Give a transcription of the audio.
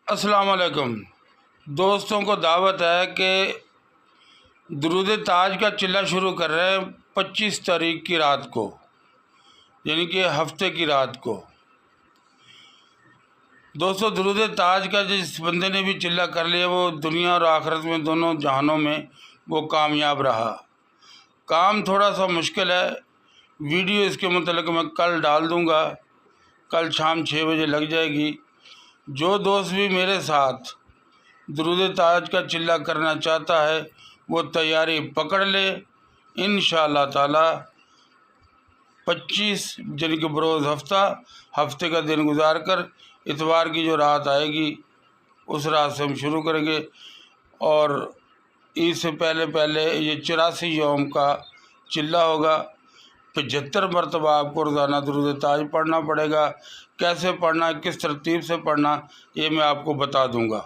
السلام علیکم دوستوں کو دعوت ہے کہ درود تاج کا چلہ شروع کر رہے ہیں 25 تاریخ کی رات کو، یعنی کہ ہفتے کی رات کو۔ دوستو درود تاج کا جس بندے نے بھی چلہ کر لیا وہ دنیا اور آخرت میں دونوں جہانوں میں وہ کامیاب رہا۔ کام تھوڑا سا مشکل ہے، ویڈیو اس کے متعلق میں کل ڈال دوں گا، کل شام 6 بجے لگ جائے گی۔ جو دوست بھی میرے ساتھ درود تاج کا چلہ کرنا چاہتا ہے وہ تیاری پکڑ لے۔ انشاءاللہ تعالی 25 یعنی کہ بروز ہفتے کا دن گزار کر اتوار کی جو رات آئے گی اس رات سے ہم شروع کریں گے، اور عید سے پہلے یہ 84 یوم کا چلہ ہوگا۔ 75 مرتبہ آپ کو روزانہ درود تاج پڑھنا پڑے گا۔ کیسے پڑھنا ہے، کس ترتیب سے پڑھنا، یہ میں آپ کو بتا دوں گا۔